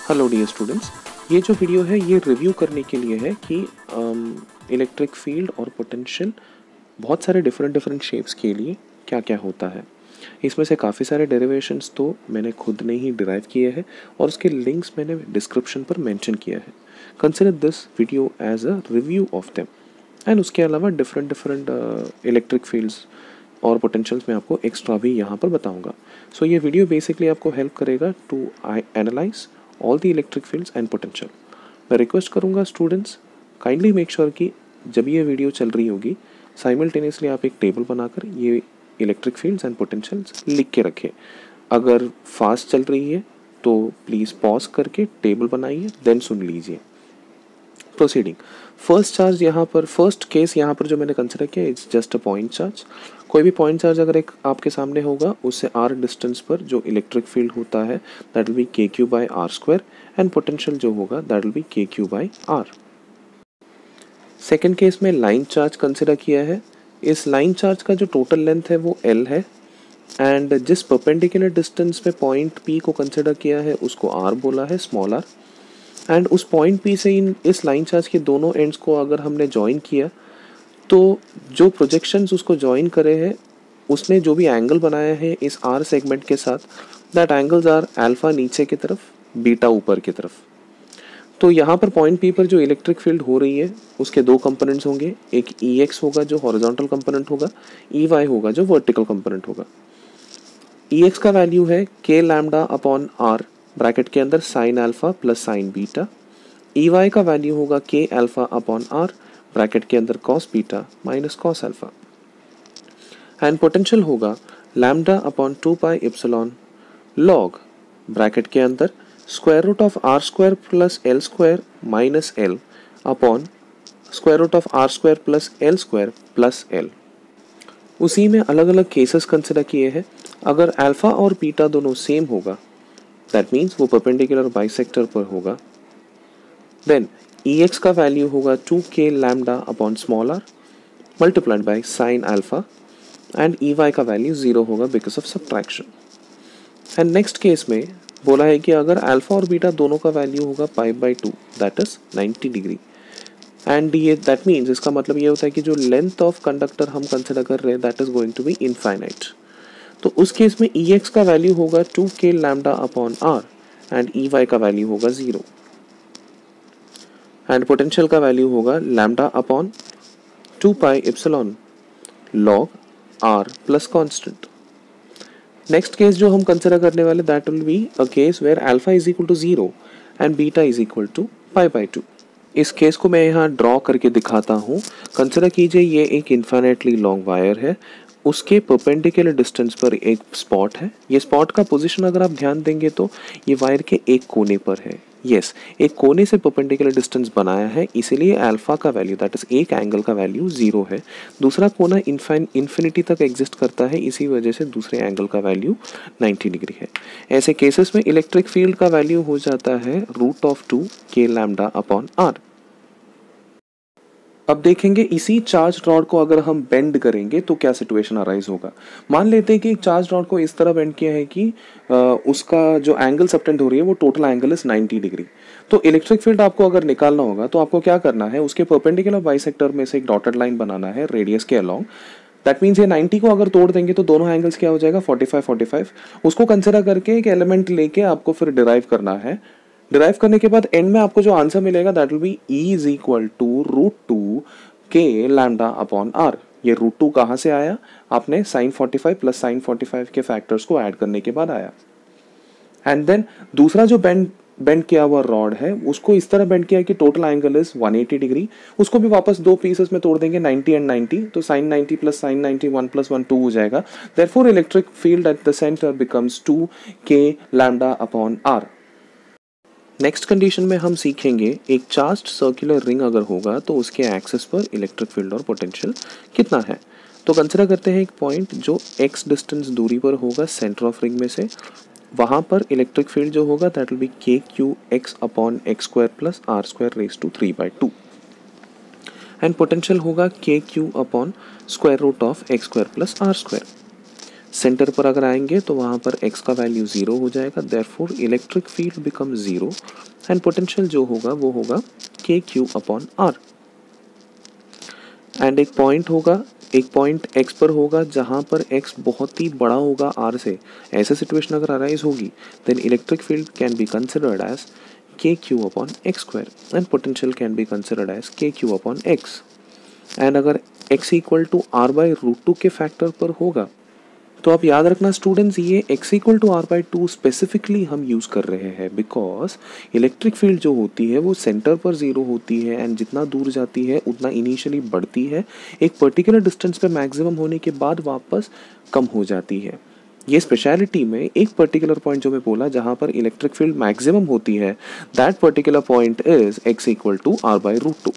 Hello dear students, ये जो video है ये रिव्यू करने के लिए है कि इलेक्ट्रिक फील्ड और पोटेंशियल बहुत सारे डिफरेंट शेप्स के लिए क्या क्या होता है। इसमें से काफ़ी सारे डेरिवेशंस तो मैंने खुद ने ही डिराइव किए हैं और उसके लिंक्स मैंने डिस्क्रिप्शन पर मेंशन किया है। Consider this video as a review of them. And उसके अलावा डिफरेंट इलेक्ट्रिक फील्ड्स और पोटेंशियल्स मैं आपको एक्स्ट्रा भी यहाँ पर बताऊँगा। सो ये वीडियो बेसिकली आपको हेल्प करेगा to analyze all the electric fields and potential. मैं रिक्वेस्ट करूँगा स्टूडेंट्स, काइंडली मेक श्योर कि जब ये वीडियो चल रही होगी साइमल्टेनियसली आप एक टेबल बनाकर ये इलेक्ट्रिक फील्ड्स एंड पोटेंशियल्स लिख के रखें। अगर फास्ट चल रही है तो प्लीज़ पॉज करके टेबल बनाइए, देन सुन लीजिए। प्रोसीडिंग, फर्स्ट केस यहाँ पर जो मैंने कंसिडर किया it's just a point charge. कोई भी पॉइंट चार्ज अगर एक आपके सामने होगा उससे r डिस्टेंस पर जो इलेक्ट्रिक फील्ड होता है that will be kq by R square and potential जो होगा that will be kq by R. Second case में लाइन चार्ज कंसिडर किया है। इस लाइन चार्ज का जो टोटल लेंथ है वो l है एंड जिस परपेंडिकुलर डिस्टेंस पे पॉइंट p को कंसिडर किया है उसको r बोला है, स्मॉल r। एंड उस पॉइंट P से इस लाइन चार्ज के दोनों एंड्स को अगर हमने ज्वाइन किया तो जो प्रोजेक्शंस उसको ज्वाइन करे हैं उसने जो भी एंगल बनाया है इस R सेगमेंट के साथ दैट एंगल्स आर अल्फा नीचे की तरफ, बीटा ऊपर की तरफ। तो यहाँ पर पॉइंट P पर जो इलेक्ट्रिक फील्ड हो रही है उसके दो कंपोनेंट्स होंगे, एक EX होगा जो हॉरिजॉन्टल कंपोनेंट होगा, EY होगा जो वर्टिकल कंपोनेंट होगा। EX का वैल्यू है k lambda upon R bracket के अंदर sine alpha plus sine beta. EY का वैल्यू होगा k alpha upon R bracket के अंदर cos beta minus cos alpha. And potential होगा lambda upon 2 pi epsilon log bracket के अंदर square root of r square plus l square minus l upon square root of r square plus l square plus l। उसी में अलग अलग cases consider किए हैं। अगर अल्फा और बीटा दोनों सेम होगा दैट मीन्स वो परपेंडिकुलर बाइसेक्टर पर होगा, देन EX का वैल्यू होगा 2k lambda upon small r multiplied by sine alpha and EY का वैल्यू 0 होगा because of subtraction. And next case में बोला है कि अगर अल्फा और बीटा दोनों का वैल्यू होगा pi by 2 that is 90 degree and ये दैट मीन्स इसका मतलब ये होता है कि जो लेंथ ऑफ कंडक्टर हम कंसिडर कर रहे हैं that is going to be infinite. तो उस केस में EX का वैल्यू होगा 2k lambda upon R and EY का वैल्यू होगा 0 एंड पोटेंशियल का वैल्यू होगा lambda upon 2 pi epsilon log R plus constant. Next case जो हम कंसिडर करने वाले that will be a case where alpha is equal to 0 and beta is equal to pi by 2। इस case को मैं यहाँ ड्रॉ करके दिखाता हूँ। कंसिडर कीजिए ये एक इन्फाइनाइटली लॉन्ग वायर है, उसके परपेंडिकुलर डिस्टेंस पर एक स्पॉट है। ये स्पॉट का पोजीशन अगर आप ध्यान देंगे तो ये वायर के एक कोने पर है। यस, एक कोने से परपेंडिकुलर डिस्टेंस बनाया है, इसीलिए अल्फा का वैल्यू दैट इज एक एंगल का वैल्यू 0 है। दूसरा कोना इन्फिनिटी तक एग्जिस्ट करता है, इसी वजह से दूसरे एंगल का वैल्यू 90 डिग्री है। ऐसे केसेस में इलेक्ट्रिक फील्ड का वैल्यू हो जाता है root of 2 k lambda upon R। अब देखेंगे इसी चार्ज रॉड को अगर हम बेंड करेंगे तो क्या सिचुएशन अराइज होगा। मान लेते हैं कि एक चार्ज रॉड को इस तरह बेंड किया है कि उसका जो एंगल सबटेंड हो रही है वो टोटल एंगल इज 90 डिग्री। तो इलेक्ट्रिक फील्ड आपको अगर निकालना होगा तो आपको क्या करना है, उसके परपेंडिकुलर बाइसेक्टर में से एक डॉटेड लाइन बनाना है रेडियस के अलोंग। दैट मीन्स ये 90 को अगर तोड़ देंगे तो दोनों एंगल्स क्या हो जाएगा 45 उसको कंसिडर करके एक एलिमेंट लेके आपको फिर डिराइव करना है। डिराइव करने के बाद एंड में आपको जो आंसर मिलेगा that will be E is equal to root 2 k lambda upon R। ये रूट 2 कहाँ से आया, आपने साइन 45 प्लस साइन 45 के फैक्टर्स को ऐड करने के बाद आया। एंड देन दूसरा जो बेंड किया हुआ रॉड है उसको इस तरह बेंड किया कि टोटल एंगल इज 180 डिग्री। उसको भी वापस दो पीसेस में तोड़ देंगे 90 एंड 90, तो साइन 90 प्लस साइन 90 1 प्लस 1 2 हो जाएगा। Therefore electric field at the centre becomes 2 k lambda upon R। Next condition में हम सीखेंगे एक चार्ज्ड सर्कुलर रिंग अगर होगा तो उसके एक्सिस पर इलेक्ट्रिक फील्ड और पोटेंशियल कितना है। तो कंसिडर करते हैं एक पॉइंट जो x डिस्टेंस दूरी पर होगा सेंटर ऑफ रिंग में से, वहाँ पर इलेक्ट्रिक फील्ड जो होगा that will be KQ x upon x square plus R square raise to 3/2 and potential होगा K Q upon square root of x square plus are square. Center पर अगर आएंगे तो वहाँ पर x का वैल्यू 0 हो जाएगा, therefore electric field become 0 and potential जो होगा वो होगा K Q upon are. And एक पॉइंट होगा, एक पॉइंट x पर होगा जहाँ पर x बहुत ही बड़ा होगा r से। ऐसे सिचुएशन अगर अराइज होगी then electric field can be considered as k Q upon x square and potential can be considered as k Q upon x. And अगर x equal to R by root 2 के factor पर होगा तो आप याद रखना students, ये x equal to R by 2 specifically हम यूज़ कर रहे हैं बिकॉज इलेक्ट्रिक फील्ड जो होती है वो सेंटर पर 0 होती है एंड जितना दूर जाती है उतना इनिशियली बढ़ती है, एक पर्टिकुलर डिस्टेंस पे मैक्सिमम होने के बाद वापस कम हो जाती है। ये स्पेशलिटी में एक पर्टिकुलर पॉइंट जो मैं बोला जहाँ पर इलेक्ट्रिक फील्ड मैक्सिमम होती है, that particular point is x equal to R by root 2।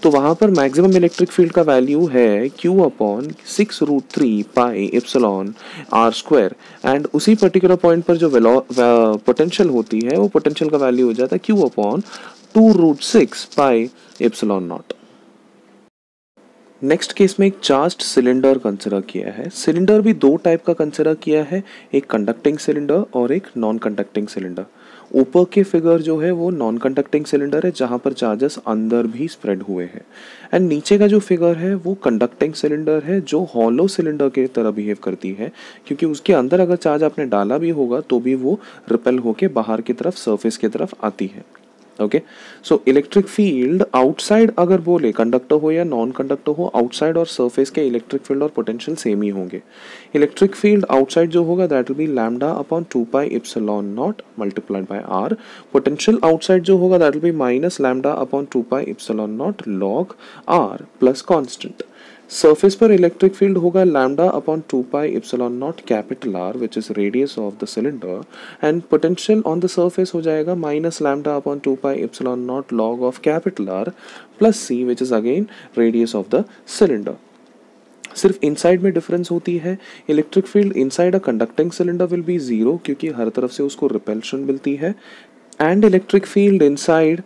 तो वहाँ पर मैक्सिमम इलेक्ट्रिक फील्ड का वैल्यू है q upon 6 root 3 pi epsilon R square and उसी पर्टिकुलर पॉइंट पर जो पोटेंशियल होती है वो पोटेंशियल का वैल्यू हो जाता है q upon 2 root 6 pi epsilon not. Next case में एक चार्ज्ड सिलेंडर कंसिडर किया है। सिलेंडर भी दो टाइप का कंसिडर किया है, एक कंडक्टिंग सिलेंडर और एक नॉन कंडक्टिंग सिलेंडर। ऊपर के फिगर जो है वो नॉन कंडक्टिंग सिलेंडर है जहाँ पर चार्जेस अंदर भी स्प्रेड हुए हैं एंड नीचे का जो फिगर है वो कंडक्टिंग सिलेंडर है जो हॉलो सिलेंडर की तरह बिहेव करती है, क्योंकि उसके अंदर अगर चार्ज आपने डाला भी होगा तो भी वो रिपेल होके बाहर की तरफ सरफेस की तरफ आती है। Okay, so electric field outside अगर बोले कंडक्टर हो या नॉन कंडक्टर हो, आउटसाइड और सरफेस के इलेक्ट्रिक फील्ड और पोटेंशियल सेम ही होंगे। इलेक्ट्रिक फील्ड आउटसाइड जो होगा that will be lambda upon 2 pi epsilon naught multiplied by R. Potential outside जो होगा that will be minus lambda upon 2 pi epsilon naught log R plus constant. Surface पर electric field होगा lambda upon 2 pi epsilon naught capital R which is radius of the cylinder and potential on the surface हो जाएगा minus lambda upon 2 pi epsilon naught log of capital R plus C which is again radius of the cylinder. सिर्फ inside में difference होती है, electric field inside a conducting cylinder will be 0 क्योंकि हर तरफ से उसको रिपल्शन मिलती है and electric field inside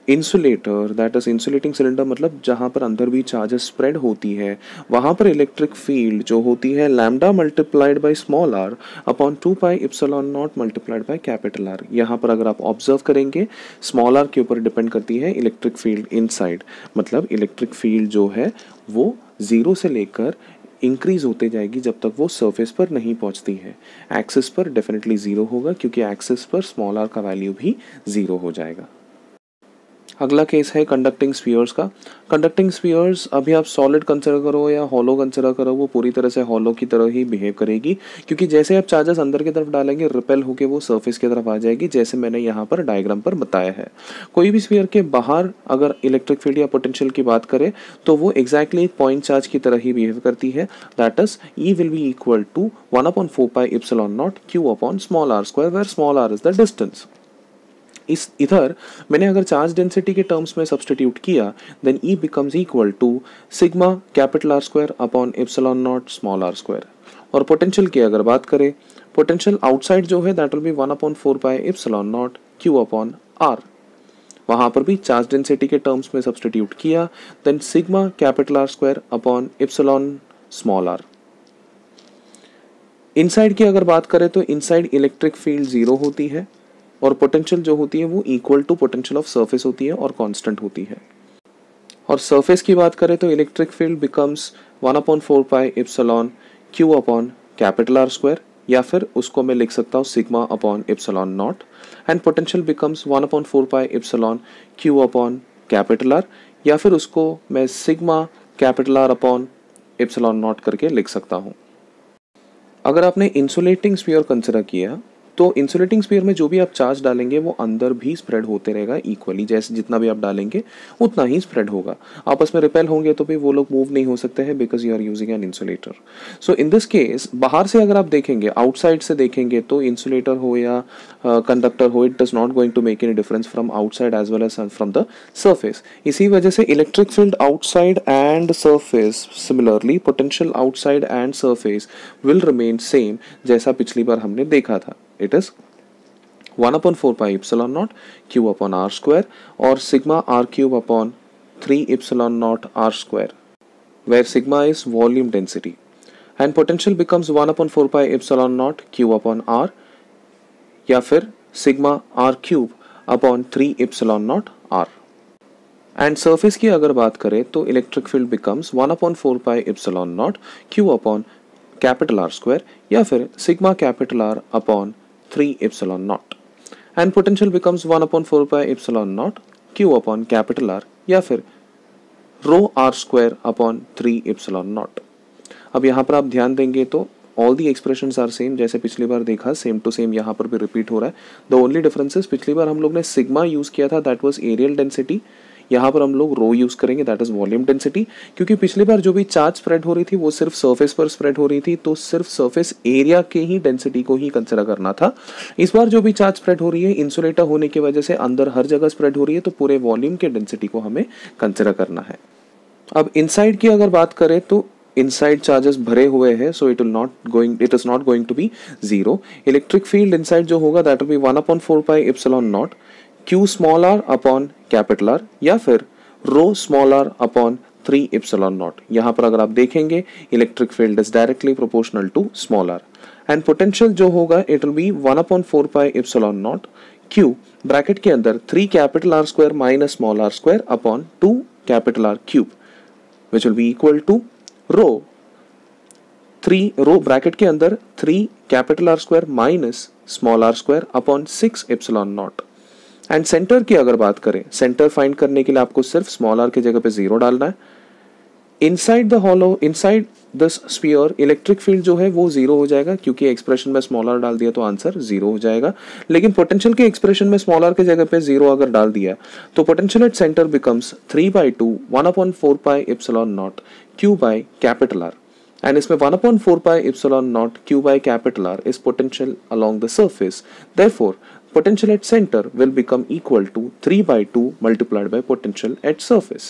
insulator that is insulating cylinder मतलब जहाँ पर अंदर भी चार्जेस स्प्रेड होती है वहाँ पर इलेक्ट्रिक फील्ड जो होती है lambda multiplied by small are upon 2 pi epsilon naught multiplied by capital R. यहाँ पर अगर आप ऑब्जर्व करेंगे स्मॉल आर के ऊपर डिपेंड करती है इलेक्ट्रिक फील्ड इनसाइड, मतलब इलेक्ट्रिक फील्ड जो है वो 0 से लेकर इंक्रीज होते जाएगी जब तक वो सरफेस पर नहीं पहुंचती है। एक्सिस पर डेफिनेटली 0 होगा क्योंकि एक्सिस पर स्मॉल आर का वैल्यू भी 0 हो जाएगा। अगला केस है कंडक्टिंग स्फीयर्स का। कंडक्टिंग स्फीयर्स अभी आप सॉलिड कंसिडर करो या हॉलो कंसिडर करो, वो पूरी तरह से हॉलो की तरह ही बिहेव करेगी क्योंकि जैसे आप चार्जेस अंदर की तरफ डालेंगे रिपेल होकर वो सरफेस की तरफ आ जाएगी, जैसे मैंने यहाँ पर डायग्राम पर बताया है। कोई भी स्फीयर के बाहर अगर इलेक्ट्रिक फील्ड या पोटेंशियल की बात करें तो वो एग्जैक्टली एक पॉइंट चार्ज की तरह ही बिहेव करती है, that is E will be equal to 1/4 pi epsilon naught Q upon small R square where small R is the distance. इस इधर मैंने अगर चार्ज डेंसिटी के टर्म्स में सब्सटीट्यूट किया then E becomes equal to sigma capital R square upon epsilon naught small R square. और potential की अगर बात करें, पोटेंशियल आउटसाइड जो है that will be 1/4 pi epsilon naught Q upon R. वहां पर भी चार्ज डेंसिटी के टर्म्स में सब्सटीट्यूट किया then sigma capital R square upon epsilon small R. Inside की अगर बात करें तो इनसाइड इलेक्ट्रिक फील्ड 0 होती है और पोटेंशियल जो होती है वो equal to potential of surface होती है और कांस्टेंट होती है। और सरफेस की बात करें तो electric field becomes 1/4 pi epsilon Q upon capital R square या फिर उसको मैं लिख सकता हूँ sigma upon epsilon naught and potential becomes 1/4 pi epsilon Q upon capital R या फिर उसको मैं sigma capital R upon epsilon not करके लिख सकता हूँ। अगर आपने इंसुलेटिंग स्फीयर कंसिडर किया तो इंसुलेटिंग स्फीयर में जो भी आप चार्ज डालेंगे वो अंदर भी स्प्रेड होते रहेगा इक्वली, जैसे जितना भी आप डालेंगे उतना ही स्प्रेड होगा। आपस में रिपेल होंगे तो भी वो लोग मूव नहीं हो सकते हैं because you are using an insulator. So in this case बाहर से अगर आप देखेंगे, आउटसाइड से देखेंगे तो इंसुलेटर हो या कंडक्टर हो, it does not going to make any difference from outside as well as from the surface. इसी वजह से electric field outside and surface similarly potential outside and surface will remain same जैसा पिछली बार हमने देखा था। It is 1/4 pi epsilon naught q upon r square और sigma r cube upon 3 epsilon naught r square, where sigma is volume density, and potential becomes 1 upon 4 pi epsilon naught q upon r, या फिर sigma r cube upon 3 epsilon naught r. And surface की अगर बात करें तो electric field becomes 1 upon 4 pi epsilon naught Q upon capital R square, या फिर sigma capital R upon 3 epsilon naught. And potential becomes 1 upon 4 pi epsilon naught Q upon capital R, या फिर rho R square upon 3 epsilon naught. अब यहाँ पर आप ध्यान देंगे तो all the expressions are same, जैसे पिछली बार देखा सेम टू सेम यहाँ पर भी रिपीट हो रहा है. द ओनली डिफरेंस इज पिछली बार हम लोग ने सिग्मा यूज किया था, दैट वाज एरियल डेंसिटी. यहाँ पर हम लोग रो यूज करेंगे, दैट इज वॉल्यूम डेंसिटी, क्योंकि पिछली बार जो भी चार्ज स्प्रेड हो रही थी वो सिर्फ सरफेस पर स्प्रेड हो रही थी, तो सिर्फ सरफेस एरिया के ही डेंसिटी को ही कंसिडर करना था. इस बार जो भी चार्ज स्प्रेड हो रही है इंसुलेटर होने की वजह से अंदर हर जगह स्प्रेड हो रही है, तो पूरे वॉल्यूम के डेंसिटी को हमें कंसिडर करना है. अब इनसाइड की अगर बात करें तो इनसाइड चार्जेस भरे हुए हैं, so it is not going to be zero. Electric field inside जो होगा that will be 1 upon 4 pi epsilon naught q small are upon capital R, या फिर rho small are upon 3 epsilon naught. यहाँ पर अगर आप देखेंगे electric field is directly proportional to small r. And potential जो होगा it will be 1 upon 4 pi epsilon naught q bracket के अंदर 3 capital R square minus small R square upon 2 capital R cube, which will be equal to rho bracket के अंदर 3 capital R square minus small R square upon 6 epsilon naught. And centre की अगर बात करें, centre find करने के लिए आपको सिर्फ स्मॉल आर की जगह पे 0 डालना है. Inside the hollow, inside the sphere electric field जो है वो 0 हो जाएगा, क्योंकि एक्सप्रेशन में स्मॉल आर डाल दिया तो आंसर 0 हो जाएगा. लेकिन पोटेंशियल के एक्सप्रेशन में स्मॉल आर की जगह पे 0 अगर डाल दिया तो potential at centre becomes 3/2 1 upon 4 pi epsilon naught Q by capital R. And इसमें 1 upon 4 pi epsilon naught Q by capital R is potential along the surface. Therefore potential at center will become equal to 3/2 multiplied by potential at surface.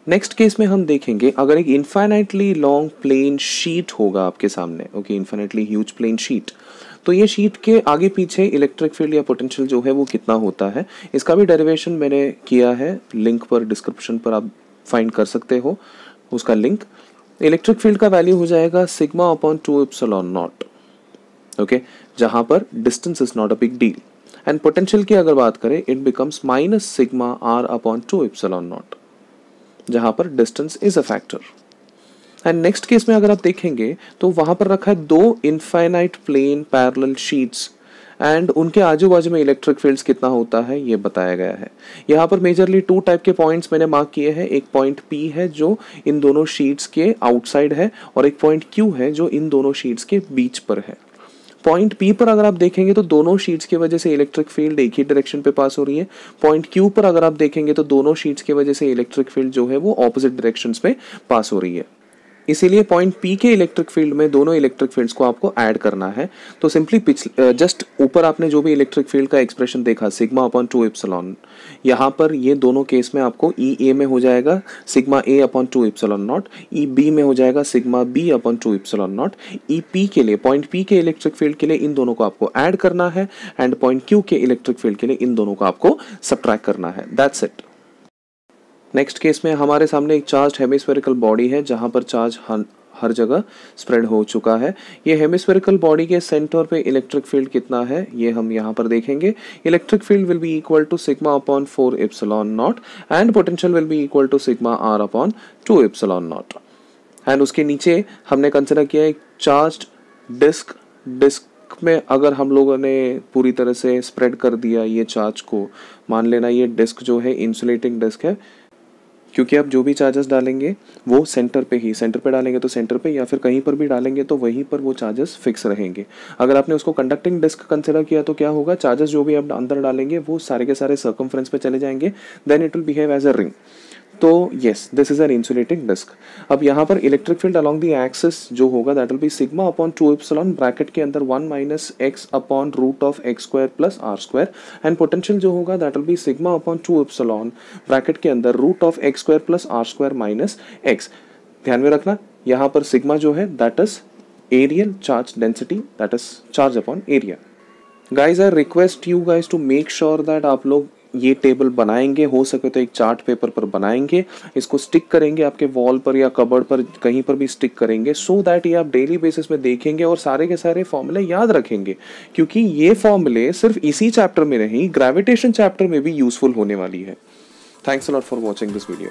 Next case में हम देखेंगे अगर एक infinitely long plane sheet होगा आपके सामने, okay, infinitely huge plane sheet, तो ये शीट के आगे पीछे इलेक्ट्रिक फील्ड या पोटेंशियल जो है वो कितना होता है, इसका भी डेरिवेशन मैंने किया है, लिंक पर डिस्क्रिप्शन पर आप फाइंड कर सकते हो उसका लिंक. इलेक्ट्रिक फील्ड का वैल्यू हो जाएगा sigma upon 2 epsilon naught, okay, जहां पर distance is not a big deal. And potential की अगर बात करें it becomes minus sigma R upon 2 epsilon naught, जहां पर distance is a factor. And next case में अगर आप देखेंगे तो वहां पर रखा है 2 infinite plane parallel sheets, and उनके आजू बाजू में इलेक्ट्रिक फील्ड्स कितना होता है ये बताया गया है. यहाँ पर मेजरली 2 टाइप के पॉइंट्स मैंने मार्क किए हैं. एक पॉइंट P है जो इन दोनों शीट्स के आउटसाइड है, और एक पॉइंट Q है जो इन दोनों शीट्स के बीच पर है. पॉइंट P पर अगर आप देखेंगे तो दोनों शीट्स की वजह से इलेक्ट्रिक फील्ड एक ही डायरेक्शन पे पास हो रही है. पॉइंट Q पर अगर आप देखेंगे तो दोनों शीट्स की वजह से इलेक्ट्रिक फील्ड जो है वो ऑपोजिट डायरेक्शंस में पास हो रही है. इसीलिए पॉइंट P के इलेक्ट्रिक फील्ड में दोनों इलेक्ट्रिक फील्ड्स को आपको ऐड करना है. तो सिंपली जस्ट ऊपर आपने जो भी इलेक्ट्रिक फील्ड का एक्सप्रेशन देखा सिग्मा अपॉन 2 एप्सिलॉन, यहाँ पर ये दोनों केस में आपको EA में हो जाएगा sigma A upon 2 epsilon not, EB में हो जाएगा sigma B upon 2 epsilon not. EP के लिए, पॉइंट P के इलेक्ट्रिक फील्ड के लिए इन दोनों को आपको ऐड करना है, एंड पॉइंट Q के इलेक्ट्रिक फील्ड के लिए इन दोनों को आपको सब्ट्रैक्ट करना है. That's it. नेक्स्ट केस में हमारे सामने एक चार्ज हेमिस्फेरिकल बॉडी है जहां पर चार्ज हर जगह स्प्रेड हो चुका है. ये हेमिस्फेरिकल बॉडी के सेंटर पे इलेक्ट्रिक फील्ड कितना है ये हम यहाँ पर देखेंगे. Electric field will be equal to sigma upon 4 epsilon naught, and potential will be equal to sigma R upon 2 epsilon naught. And उसके नीचे हमने कंसिडर किया एक चार्ज डिस्क. डिस्क में अगर हम लोगों ने पूरी तरह से स्प्रेड कर दिया ये चार्ज को, मान लेना ये डिस्क जो है इंसुलेटिंग डिस्क है, क्योंकि आप जो भी चार्जेस डालेंगे वो सेंटर पे डालेंगे तो सेंटर पे, या फिर कहीं पर भी डालेंगे तो वहीं पर वो चार्जेस फिक्स रहेंगे. अगर आपने उसको कंडक्टिंग डिस्क कंसिडर किया तो क्या होगा, चार्जेस जो भी आप अंदर डालेंगे वो सारे के सारे सर्कमफ्रेंस पे चले जाएंगे, then it will behave as a ring. तो yes, this is an insulating disc. अब यहाँ पर electric field along the axis जो होगा that will be sigma upon 2 epsilon bracket के अंदर 1 minus x upon root of x square plus are square. And potential जो होगा that will be sigma upon 2 epsilon bracket के अंदर root of x square plus are square minus X. ध्यान में रखना यहाँ पर सिग्मा जो है that is areal charge density, that is charge upon area. Guys I request you guys to make sure that आप लोग ये टेबल बनाएंगे, हो सके तो एक चार्ट पेपर पर बनाएंगे, इसको स्टिक करेंगे आपके वॉल पर या कबर्ड पर, कहीं पर भी स्टिक करेंगे, सो दैट ये आप डेली बेसिस में देखेंगे और सारे के सारे फॉर्मूले याद रखेंगे, क्योंकि ये फॉर्मूले सिर्फ इसी चैप्टर में नहीं, ग्रेविटेशन चैप्टर में भी यूजफुल होने वाली है। Thanks a lot for watching this video.